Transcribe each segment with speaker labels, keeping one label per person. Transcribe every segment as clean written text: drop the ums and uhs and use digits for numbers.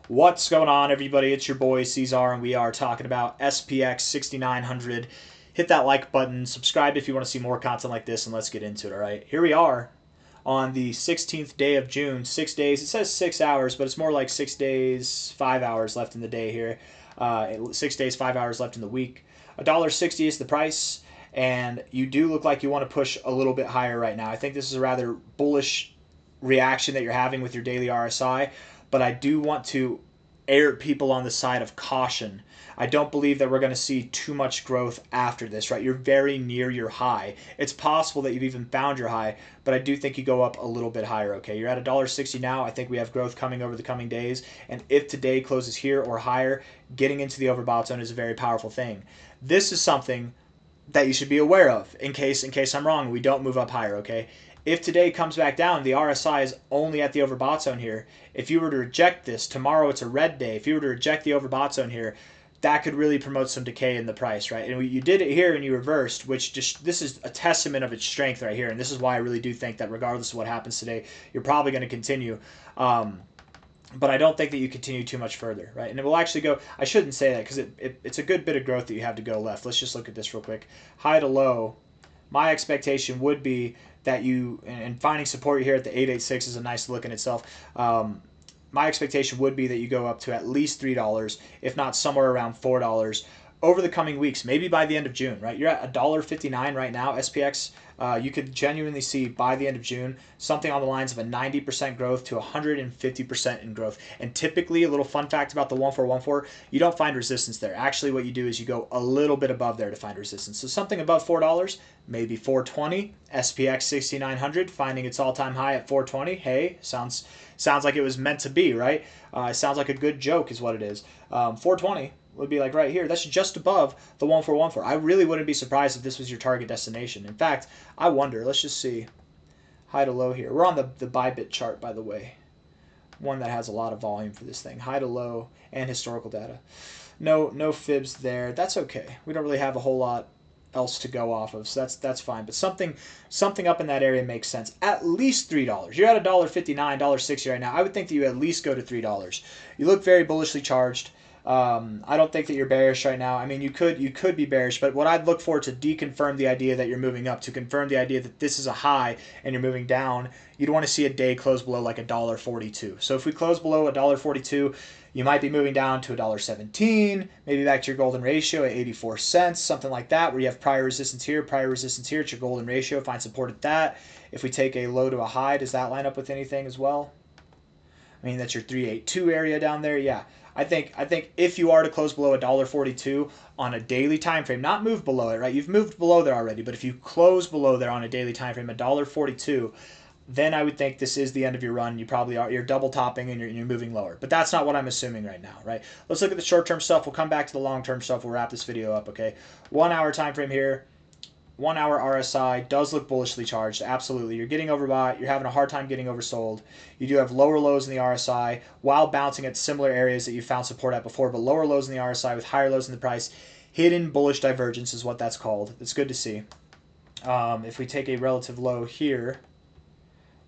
Speaker 1: What's going on, everybody? It's your boy C-Zar, and we are talking about SPX6900. Hit that like button, subscribe if you want to see more content like this, and let's get into it, all right? Here we are on the 16th day of June. 6 days. It says 6 hours, but it's more like 6 days, 5 hours left in the day here. 6 days, 5 hours left in the week. $1.60 is the price, and you do look like you want to push a little bit higher right now. I think this is a rather bullish reaction that you're having with your daily RSI, but I do want to err people on the side of caution. I don't believe that we're going to see too much growth after this, right? You're very near your high. It's possible that you've even found your high, but I do think you go up a little bit higher, okay? You're at $1.60 now. I think we have growth coming over the coming days, and if today closes here or higher, getting into the overbought zone is a very powerful thing. This is something that you should be aware of in case I'm wrong. We don't move up higher, okay? If today comes back down, the RSI is only at the overbought zone here. If you were to reject this, tomorrow it's a red day. If you were to reject the overbought zone here, that could really promote some decay in the price, right? And you did it here and you reversed, which just, this is a testament of its strength right here. And this is why I really do think that regardless of what happens today, you're probably going to continue. But I don't think that you continue too much further, right? And it will actually go, I shouldn't say that because it's a good bit of growth that you have to go left. Let's just look at this real quick. High to low, my expectation would be that you, and finding support here at the 886 is a nice look in itself. My expectation would be that you go up to at least $3, if not somewhere around $4 over the coming weeks, maybe by the end of June, right? You're at $1.59 right now, SPX. You could genuinely see by the end of June something on the lines of a 90% growth to 150% in growth. And typically, a little fun fact about the 1414, you don't find resistance there. Actually, what you do is you go a little bit above there to find resistance. So something above $4, maybe 420, SPX 6900 finding its all-time high at 420. Hey, sounds like it was meant to be, right? Sounds like a good joke is what it is. 420 would be like right here. That's just above the 1414. I really wouldn't be surprised if this was your target destination. In fact, I wonder. Let's just see. High to low here. We're on the Bybit chart, by the way. One that has a lot of volume for this thing. High to low and historical data. No fibs there. That's okay. We don't really have a whole lot else to go off of, so that's fine. But something up in that area makes sense. At least $3. You're at $1.59, $1.60 right now. I would think that you at least go to $3. You look very bullishly charged. I don't think that you're bearish right now. I mean, you could be bearish, but what I'd look for to deconfirm the idea that you're moving up, to confirm the idea that this is a high and you're moving down, you'd want to see a day close below like $1.42. So if we close below $1.42, you might be moving down to $1.17, maybe back to your golden ratio at 84 cents, something like that, where you have prior resistance here, it's your golden ratio, find support at that. If we take a low to a high, does that line up with anything as well? I mean, that's your 382 area down there. Yeah, I think if you are to close below $1.42 on a daily time frame, not move below it, right? You've moved below there already, but if you close below there on a daily time frame, $1.42, then I would think this is the end of your run. You probably are. You're double topping and you're moving lower. But that's not what I'm assuming right now, right? Let's look at the short-term stuff. We'll come back to the long-term stuff. We'll wrap this video up, okay? 1 hour time frame here. 1 hour RSI does look bullishly charged. Absolutely. You're getting overbought. You're having a hard time getting oversold. You do have lower lows in the RSI while bouncing at similar areas that you found support at before, but lower lows in the RSI with higher lows in the price. Hidden bullish divergence is what that's called. It's good to see. If we take a relative low here,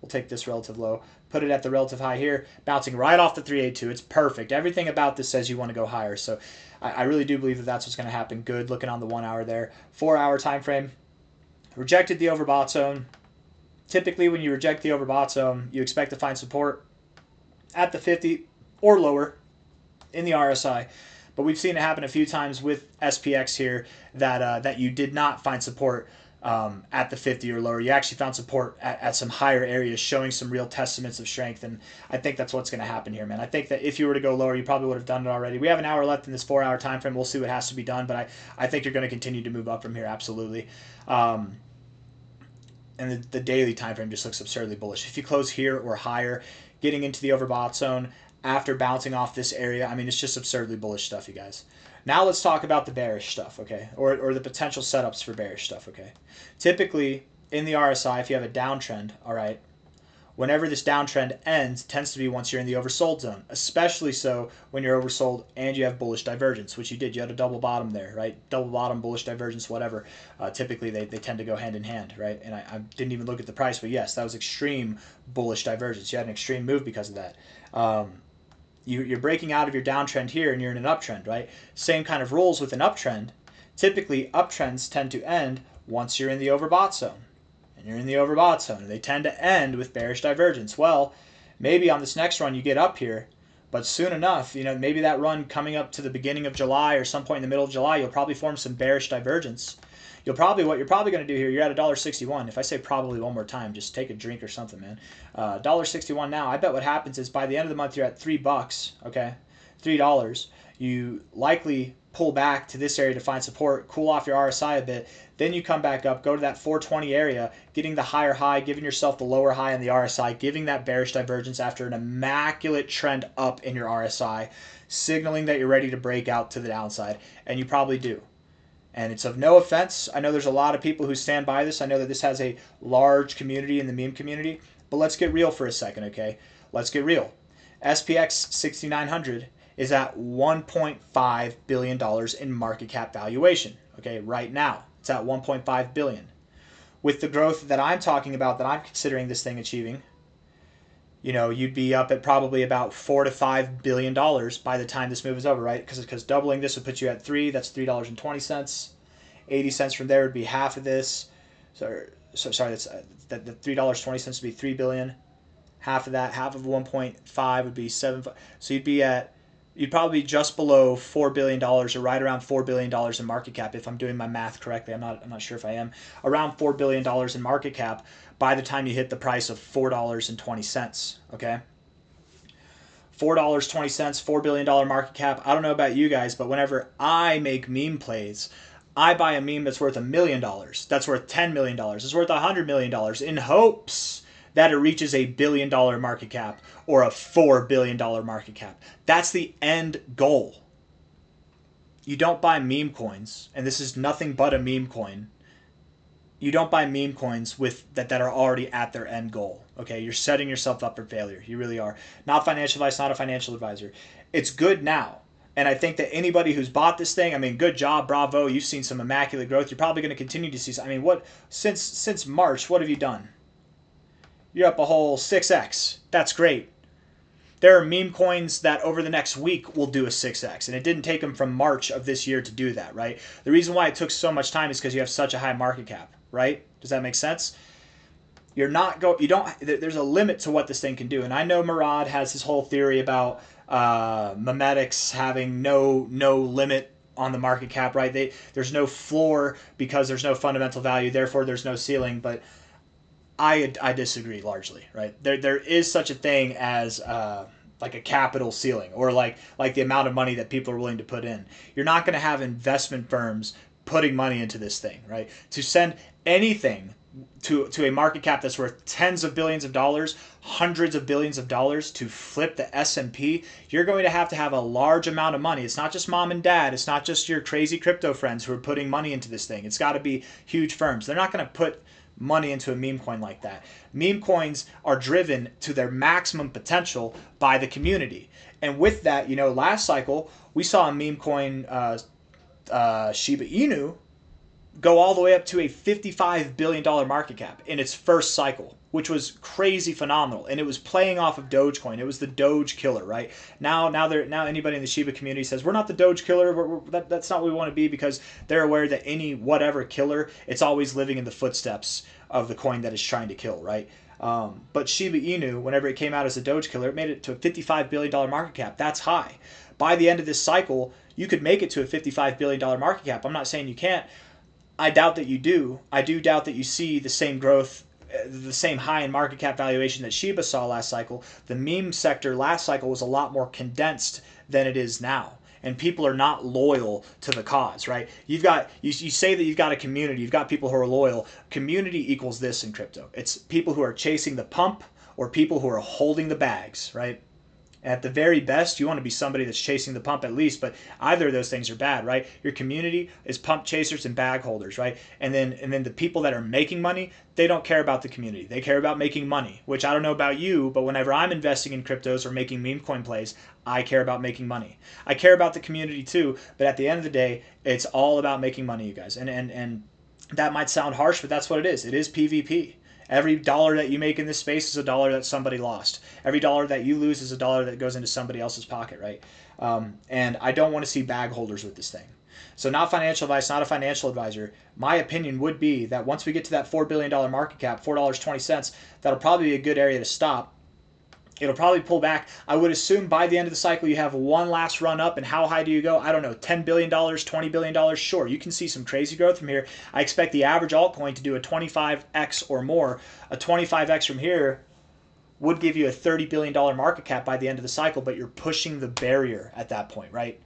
Speaker 1: we'll take this relative low, put it at the relative high here, bouncing right off the 382. It's perfect. Everything about this says you want to go higher. So I really do believe that that's what's going to happen. Good looking on the 1 hour there. 4 hour time frame. Rejected the overbought zone. Typically, when you reject the overbought zone, you expect to find support at the 50 or lower in the RSI. But we've seen it happen a few times with SPX here that you did not find support at the 50 or lower. You actually found support at some higher areas, showing some real testaments of strength, and I think that's what's going to happen here, man. I think that if you were to go lower, you probably would have done it already. We have an hour left in this 4 hour time frame. We'll see what has to be done, but I think you're going to continue to move up from here, absolutely. And the daily time frame just looks absurdly bullish. If you close here or higher, getting into the overbought zone after bouncing off this area, I mean, it's just absurdly bullish stuff, you guys. Now let's talk about the bearish stuff, okay? Or the potential setups for bearish stuff, okay? Typically, in the RSI, if you have a downtrend, all right, whenever this downtrend ends, it tends to be once you're in the oversold zone, especially so when you're oversold and you have bullish divergence, which you did. You had a double bottom there, right? Double bottom, bullish divergence, whatever. Typically, they tend to go hand in hand, right? And I didn't even look at the price, but yes, that was extreme bullish divergence. You had an extreme move because of that. you're breaking out of your downtrend here and you're in an uptrend, right? Same kind of rules with an uptrend. Typically, uptrends tend to end once you're in the overbought zone. And you're in the overbought zone. And they tend to end with bearish divergence. Well, maybe on this next run you get up here, but soon enough, maybe that run coming up to the beginning of July or some point in the middle of July, you'll probably form some bearish divergence. What you're probably going to do here, you're at $1.61. If I say probably one more time, just take a drink or something, man. $1.61 now. I bet what happens is by the end of the month, you're at $3, okay? $3. You likely pull back to this area to find support, cool off your RSI a bit, then you come back up, go to that 420 area, getting the higher high, giving yourself the lower high in the RSI, giving that bearish divergence after an immaculate trend up in your RSI, signaling that you're ready to break out to the downside, and you probably do. And it's of no offense. I know there's a lot of people who stand by this. I know that this has a large community in the meme community, but let's get real for a second, okay? Let's get real. SPX6900 is at $1.5 billion in market cap valuation, okay, right now. It's at $1.5 billion. With the growth that I'm talking about, that I'm considering this thing achieving, you'd be up at probably about $4 to $5 billion by the time this move is over, right? Because doubling this would put you at that's $3.20. 80 cents from there would be half of this. Sorry, that the $3.20 would be $3 billion. Half of that, half of 1.5 would be 7. So you'd probably be just below $4 billion or right around $4 billion in market cap if I'm doing my math correctly. I'm not sure if I am. Around $4 billion in market cap by the time you hit the price of $4.20, okay? $4.20, $4 billion market cap. I don't know about you guys, but whenever I make meme plays, I buy a meme that's worth $1 million, that's worth $10 million, it's worth $100 million in hopes that it reaches a $1 billion market cap or a $4 billion market cap. That's the end goal. You don't buy meme coins, and this is nothing but a meme coin. You don't buy meme coins that are already at their end goal. Okay, you're setting yourself up for failure. You really are. Not financial advice, not a financial advisor. It's good now. And I think that anybody who's bought this thing, good job, bravo. You've seen some immaculate growth. You're probably going to continue to see some. Since March, what have you done? You're up a whole 6x. That's great. There are meme coins that over the next week will do a 6x, and it didn't take them from March of this year to do that, right? The reason why it took so much time is because you have such a high market cap, right? Does that make sense? There's a limit to what this thing can do. And I know Murad has his whole theory about memetics having no limit on the market cap, right? There's no floor because there's no fundamental value, therefore there's no ceiling, but I disagree largely, right? There is such a thing as like a capital ceiling, or like the amount of money that people are willing to put in. You're not going to have investment firms putting money into this thing, right? To send anything to a market cap that's worth tens of billions of dollars, hundreds of billions of dollars to flip the S&P, you're going to have a large amount of money. It's not just mom and dad. It's not just your crazy crypto friends who are putting money into this thing. It's got to be huge firms. They're not going to put money into a meme coin like that. Meme coins are driven to their maximum potential by the community. And with that, last cycle, we saw a meme coin, Shiba Inu, go all the way up to a $55 billion market cap in its first cycle, which was crazy phenomenal. And it was playing off of Dogecoin. It was the Doge killer, right? Now anybody in the Shiba community says, we're not the Doge killer. That's not what we want to be, because they're aware that any whatever killer, it's always living in the footsteps of the coin that is trying to kill, right? But Shiba Inu, whenever it came out as a Doge killer, it made it to a $55 billion market cap. That's high. By the end of this cycle, you could make it to a $55 billion market cap. I'm not saying you can't. I doubt that you do. I do doubt that you see the same growth, the same high in market cap valuation that Shiba saw last cycle. The meme sector last cycle was a lot more condensed than it is now. And people are not loyal to the cause, right? You say that you've got a community, you've got people who are loyal. Community equals this in crypto. It's people who are chasing the pump or people who are holding the bags, right? At the very best, you want to be somebody that's chasing the pump at least, but either of those things are bad, right? Your community is pump chasers and bag holders, right? And then the people that are making money, they don't care about the community. They care about making money, which I don't know about you, but whenever I'm investing in cryptos or making meme coin plays, I care about making money. I care about the community too, but at the end of the day, it's all about making money, you guys. And that might sound harsh, but that's what it is. It is PvP. Every dollar that you make in this space is a dollar that somebody lost. Every dollar that you lose is a dollar that goes into somebody else's pocket, right? And I don't want to see bag holders with this thing. So not financial advice, not a financial advisor. My opinion would be that once we get to that $4 billion market cap, $4.20, that'll probably be a good area to stop. It'll probably pull back. I would assume by the end of the cycle you have one last run up, and how high do you go? I don't know, $10 billion, $20 billion? Sure, you can see some crazy growth from here. I expect the average altcoin to do a 25x or more. A 25x from here would give you a $30 billion market cap by the end of the cycle, but you're pushing the barrier at that point, right?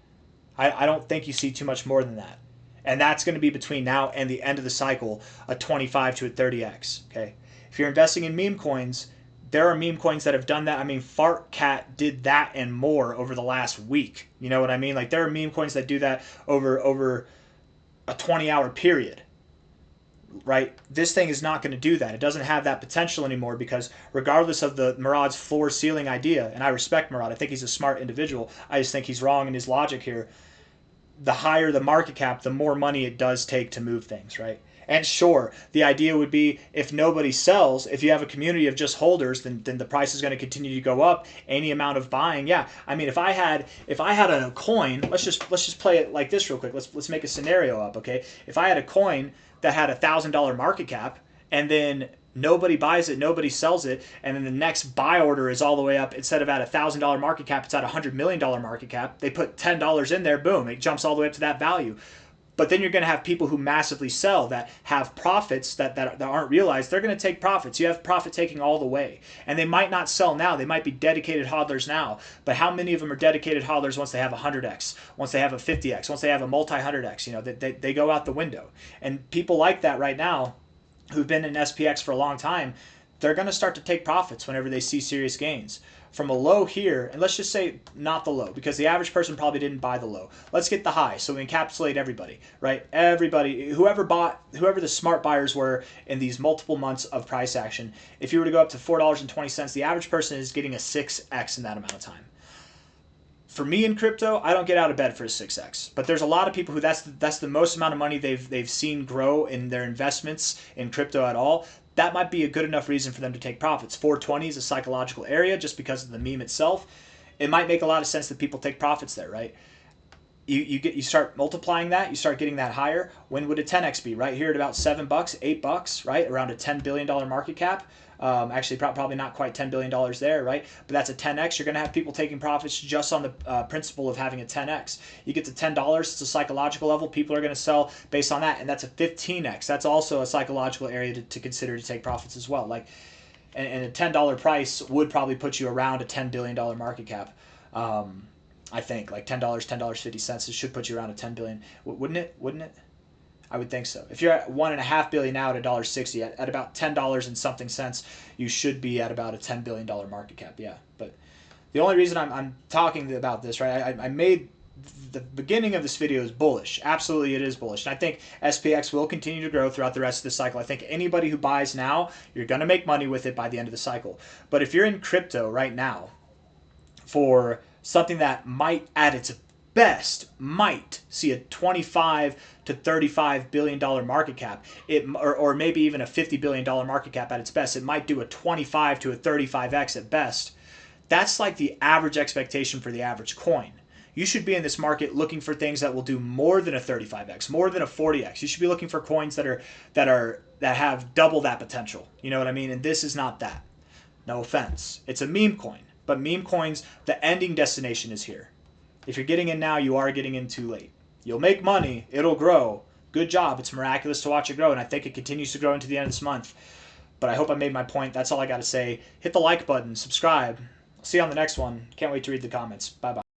Speaker 1: I don't think you see too much more than that. And that's going to be between now and the end of the cycle, a 25 to a 30x, okay? If you're investing in meme coins, there are meme coins that have done that. I mean, FartCat did that and more over the last week. You know what I mean? Like, there are meme coins that do that over a 20-hour period, right? This thing is not going to do that. It doesn't have that potential anymore because regardless of the Murad's floor ceiling idea, and I respect Murad, I think he's a smart individual. I just think he's wrong in his logic here. The higher the market cap, the more money it does take to move things, right? And sure, the idea would be if nobody sells, if you have a community of just holders, then the price is going to continue to go up. Any amount of buying, yeah. I mean, if I had a coin, let's just play it like this real quick. Let's make a scenario up, okay? If I had a coin that had $1,000 market cap, and then nobody buys it, nobody sells it, and then the next buy order is all the way up. Instead of at $1,000 market cap, it's at $100 million market cap. They put $10 in there, boom, it jumps all the way up to that value. But then you're going to have people who massively sell that have profits that aren't realized. They're going to take profits. You have profit taking all the way. And they might not sell now. They might be dedicated hodlers now. But how many of them are dedicated hodlers once they have a 100x, once they have a 50x, once they have a multi-100x? You know, they go out the window. And people like that right now who've been in SPX for a long time, they're going to start to take profits whenever they see serious gains. From a low here, and let's just say not the low, because the average person probably didn't buy the low. Let's get the high, so we encapsulate everybody, right? Everybody, whoever the smart buyers were in these multiple months of price action, if you were to go up to $4.20, the average person is getting a 6x in that amount of time. For me in crypto, I don't get out of bed for a 6x. But there's a lot of people who that's the most amount of money they've seen grow in their investments in crypto at all. That might be a good enough reason for them to take profits. 420 is a psychological area just because of the meme itself. It might make a lot of sense that people take profits there, right? You start multiplying that, you start getting that higher. When would a 10x be? Right here at about $7, $8, right? Around a $10 billion market cap. Actually, probably not quite $10 billion there, right? But that's a 10x. You're going to have people taking profits just on the principle of having a 10x. You get to $10, it's a psychological level. People are going to sell based on that, and that's a 15x. That's also a psychological area to consider to take profits as well. Like, and a $10 price would probably put you around a $10 billion market cap. I think like $10, $10.50. It should put you around a $10 billion, wouldn't it? Wouldn't it? I would think so. If you're at $1.5 billion now at $1.60, at about $10 and something cents, you should be at about a $10 billion market cap. Yeah, but the only reason I'm talking about this, right? I made the beginning of this video is bullish. Absolutely, it is bullish, and I think SPX will continue to grow throughout the rest of the cycle. I think anybody who buys now, you're going to make money with it by the end of the cycle. But if you're in crypto right now for something that might, at its best, might see a 25 to $35 billion market cap, or maybe even a $50 billion market cap at its best, it might do a 25 to a 35x at best. That's like the average expectation for the average coin. You should be in this market looking for things that will do more than a 35x, more than a 40x. You should be looking for coins that have double that potential. You know what I mean? And this is not that. No offense. It's a meme coin. But meme coins, the ending destination is here. If you're getting in now, you are getting in too late. You'll make money. It'll grow. Good job. It's miraculous to watch it grow, and I think it continues to grow into the end of this month. But I hope I made my point. That's all I got to say. Hit the like button. Subscribe. See you on the next one. Can't wait to read the comments. Bye-bye.